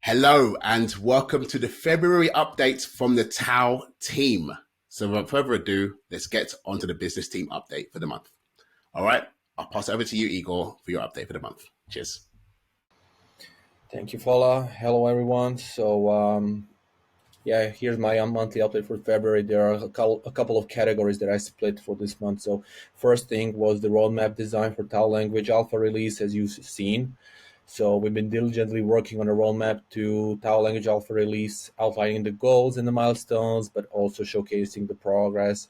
Hello and welcome to the February updates from the Tau team. So without further ado, let's get onto the business team update for the month. All right, I'll pass it over to you, Igor, for your update for the month. Cheers. Thank you, Fola. Hello, everyone. So, here's my monthly update for February. There are a couple of categories that I split for this month. So, first thing was the roadmap design for Tau language alpha release, as you've seen. So we've been diligently working on a roadmap to Tau language alpha release, outlining the goals and the milestones, but also showcasing the progress.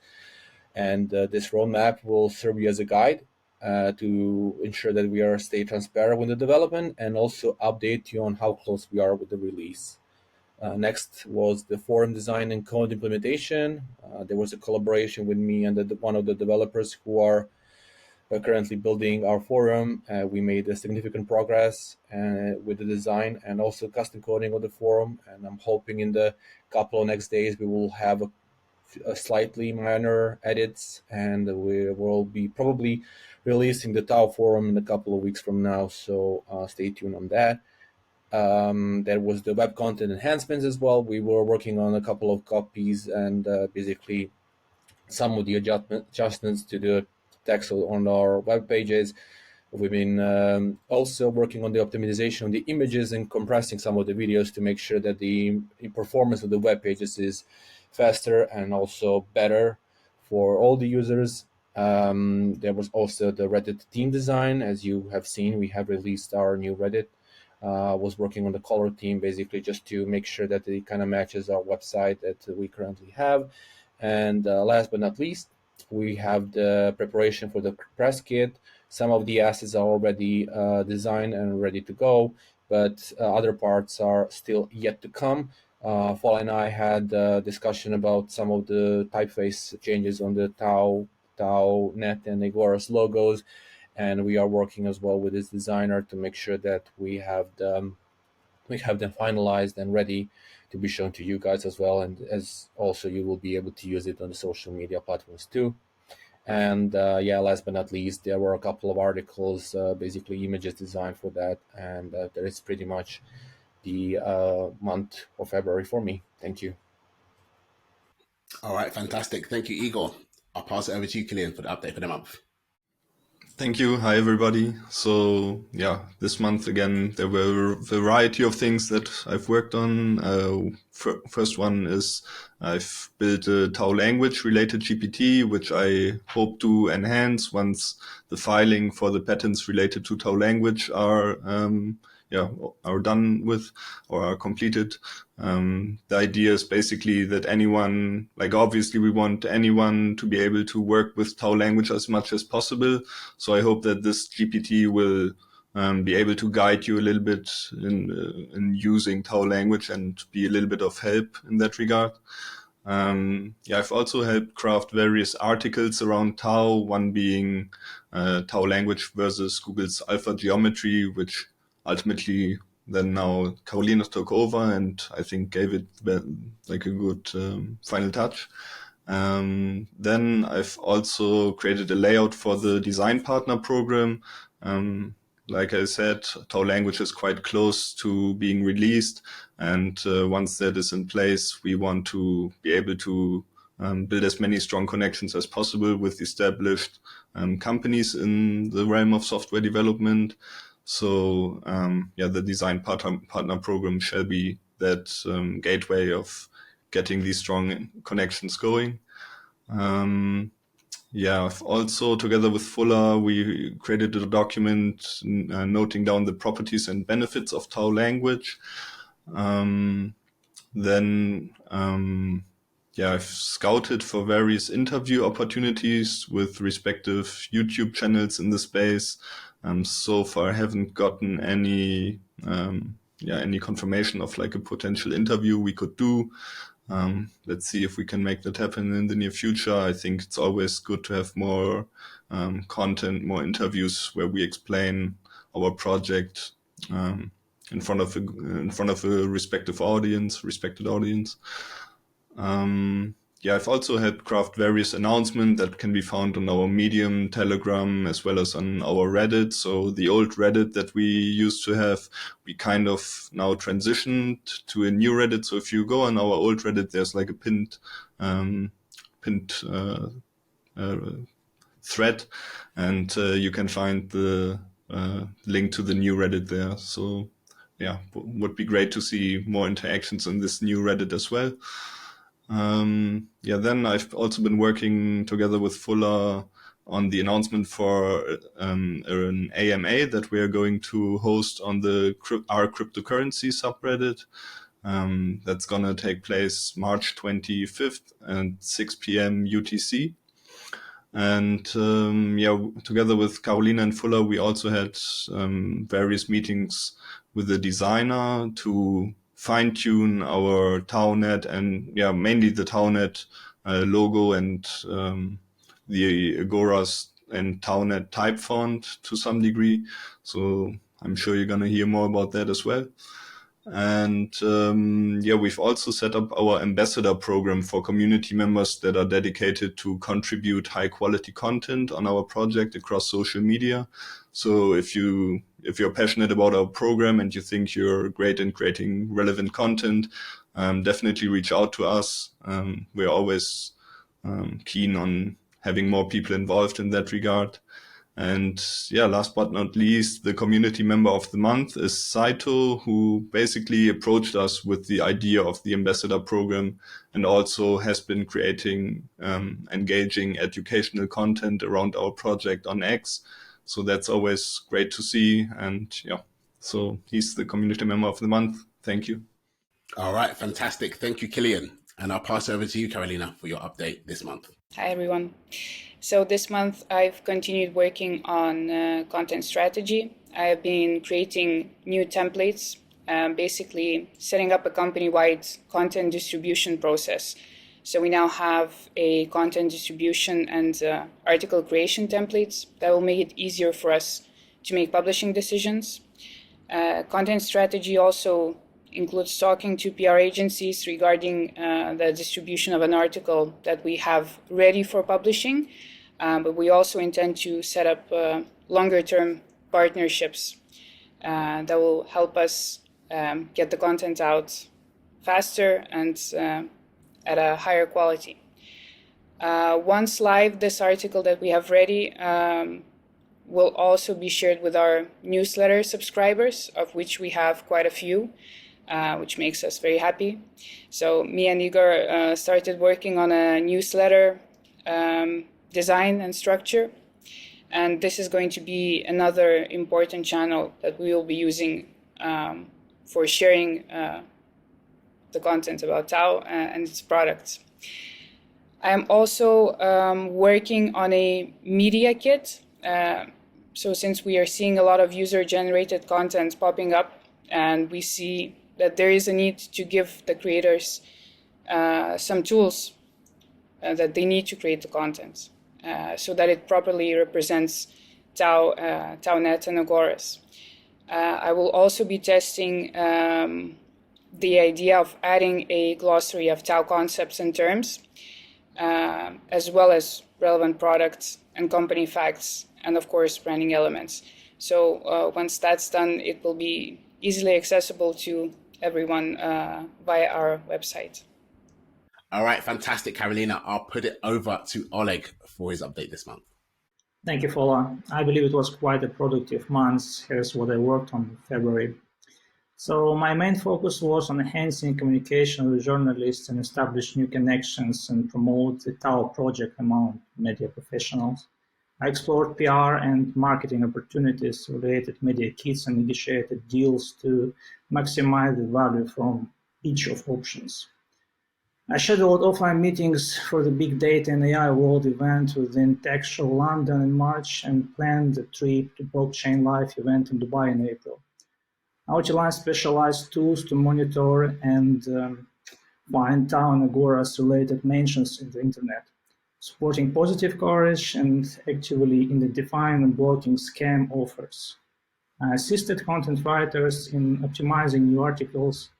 And this roadmap will serve you as a guide to ensure that we stay transparent with the development and also update you on how close we are with the release. Next was the forum design and code implementation. There was a collaboration with me and one of the developers who are currently building our forum. We made a significant progress with the design and also custom coding of the forum. And I'm hoping in the couple of next days we will have a slightly minor edits, and we will be probably releasing the Tau forum in a couple of weeks from now. So stay tuned on that. There was the web content enhancements as well. We were working on a couple of copies and basically some of the adjustments to the text on our web pages. We've been also working on the optimization of the images and compressing some of the videos to make sure that the performance of the web pages is faster and also better for all the users. There was also the Reddit theme design. As you have seen, we have released our new Reddit. Was working on the color theme, basically just to make sure that it kind of matches our website that we currently have. And last but not least, we have the preparation for the press kit. Some of the assets are already designed and ready to go, but other parts are still yet to come. Fola and I had a discussion about some of the typeface changes on the Tau Net and Agoras logos, and we are working as well with this designer to make sure that we have them finalized and ready to be shown to you guys as well, and as also you will be able to use it on the social media platforms too. And last but not least, there were a couple of articles, basically images designed for that, and that is pretty much the month of February for me. Thank you. All right, fantastic. Thank you, Igor. I'll pass it over to you, Kilian, for the update for the month. Thank you. Hi, everybody. So, this month again, there were a variety of things that I've worked on. First one is I've built a Tau language related GPT, which I hope to enhance once the filing for the patents related to Tau language are done with or are completed. The idea is basically that anyone, obviously we want anyone to be able to work with Tau language as much as possible. So I hope that this GPT will be able to guide you a little bit in using Tau language and be a little bit of help in that regard. I've also helped craft various articles around Tau, one being Tau language versus Google's alpha geometry, which ultimately then now Karolina took over and I think gave it a good final touch. Then I've also created a layout for the design partner program. Like I said, Tau language is quite close to being released, and once that is in place, we want to be able to build as many strong connections as possible with established companies in the realm of software development. So the design partner program shall be that gateway of getting these strong connections going. I've also, together with Fola, we created a document noting down the properties and benefits of Tau language. I've scouted for various interview opportunities with respective YouTube channels in the space. So far, I haven't gotten any confirmation of a potential interview we could do. Let's see if we can make that happen in the near future. I think it's always good to have more content, more interviews where we explain our project in front of a respected audience. yeah, I've also helped craft various announcements that can be found on our Medium, Telegram, as well as on our Reddit. So the old Reddit that we used to have, we kind of now transitioned to a new Reddit. So if you go on our old Reddit, there's like a pinned thread, and you can find the link to the new Reddit there. So yeah, would be great to see more interactions on this new Reddit as well. Then I've also been working together with Fola on the announcement for an AMA that we are going to host on our cryptocurrency subreddit. That's going to take place March 25th at 6 p.m. UTC. And together with Karolina and Fola, we also had various meetings with the designer to fine-tune our TauNet and mainly the TauNet logo and the Agoras and TauNet type font to some degree. So I'm sure you're going to hear more about that as well. And we've also set up our ambassador program for community members that are dedicated to contribute high quality content on our project across social media. So if you're passionate about our program and you think you're great in creating relevant content, definitely reach out to us. We're always keen on having more people involved in that regard. And last but not least, the community member of the month is Saito, who basically approached us with the idea of the ambassador program and also has been creating engaging educational content around our project on X. So that's always great to see. And so he's the community member of the month. Thank you. All right, fantastic. Thank you, Kilian. And I'll pass over to you, Karolina, for your update this month. Hi, everyone. So this month, I've continued working on content strategy. I have been creating new templates, basically setting up a company-wide content distribution process. So we now have a content distribution and article creation templates that will make it easier for us to make publishing decisions. Content strategy also includes talking to PR agencies regarding the distribution of an article that we have ready for publishing. But we also intend to set up longer-term partnerships that will help us get the content out faster and at a higher quality. Once live, this article that we have ready will also be shared with our newsletter subscribers, of which we have quite a few, which makes us very happy. So me and Igor started working on a newsletter design and structure, and this is going to be another important channel that we will be using for sharing the content about Tau and its products. I am also working on a media kit. So since we are seeing a lot of user-generated content popping up, and we see that there is a need to give the creators some tools that they need to create the content, so that it properly represents TauNet and Agoras. I will also be testing the idea of adding a glossary of Tau concepts and terms, as well as relevant products and company facts, and of course, branding elements. So once that's done, it will be easily accessible to everyone via our website. All right, fantastic, Karolina. I'll put it over to Oleg for his update this month. Thank you, Fola. I believe it was quite a productive month. Here's what I worked on in February. So my main focus was on enhancing communication with journalists and establish new connections and promote the Tau project among media professionals. I explored PR and marketing opportunities, related media kits, and negotiated deals to maximize the value from each of options. I scheduled offline meetings for the Big Data and AI World event within Tech Show London in March and planned a trip to Blockchain Live event in Dubai in April. I utilized specialized tools to monitor and find Tau and Agoras related mentions in the internet, supporting positive coverage and actively identifying and blocking scam offers. I assisted content writers in optimizing new articles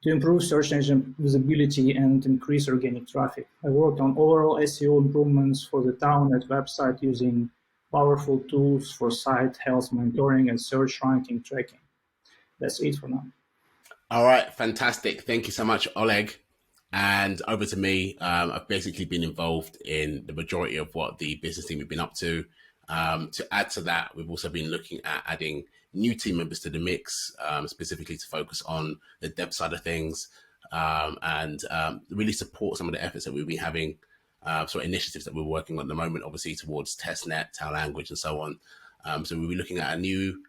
to improve search engine visibility and increase organic traffic. I worked on overall SEO improvements for the TowNet website using powerful tools for site health monitoring and search ranking tracking. That's it for now. All right, fantastic. Thank you so much, Oleg. And over to me. I've basically been involved in the majority of what the business team have been up to. To add to that, we've also been looking at adding new team members to the mix, specifically to focus on the dev side of things, and really support some of the efforts that we've been having, sort of initiatives that we're working on at the moment, obviously towards testnet, TAL language, and so on. So we'll be looking at a new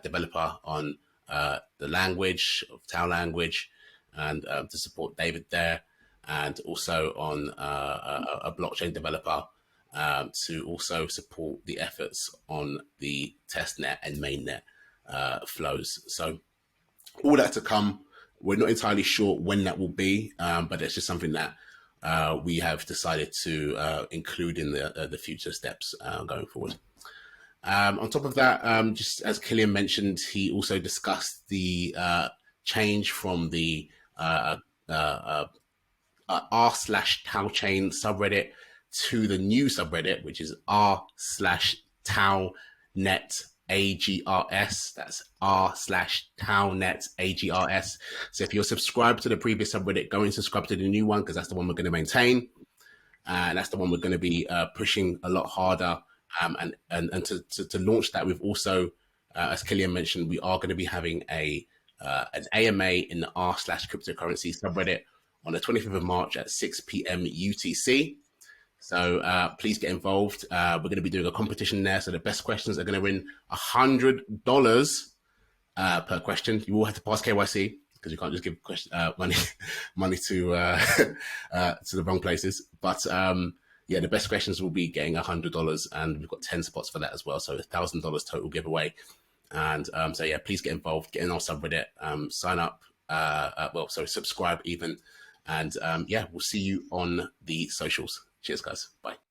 developer on the language of TAL language, and to support David there, and also on a blockchain developer to also support the efforts on the testnet and mainnet flows. So all that to come. We're not entirely sure when that will be, but it's just something that we have decided to include in the future steps going forward. On top of that, just as Kilian mentioned, he also discussed the change from the r/Tau chain subreddit to the new subreddit, which is r/TauNet Agrs. That's r/TauNet Agrs. So if you're subscribed to the previous subreddit, go and subscribe to the new one, because that's the one we're going to maintain. And that's the one we're going to be pushing a lot harder. And to launch that, we've also, as Kilian mentioned, we are going to be having an AMA in the r/cryptocurrency subreddit on the 25th of March at 6 p.m. UTC. So please get involved. We're going to be doing a competition there. So the best questions are going to win $100 per question. You will have to pass KYC, because you can't just give money to the wrong places. But yeah, the best questions will be getting $100, and we've got 10 spots for that as well. So $1,000 total giveaway. And so yeah, please get involved, get in our subreddit, sign up, subscribe even. And yeah, we'll see you on the socials. Cheers, guys. Bye.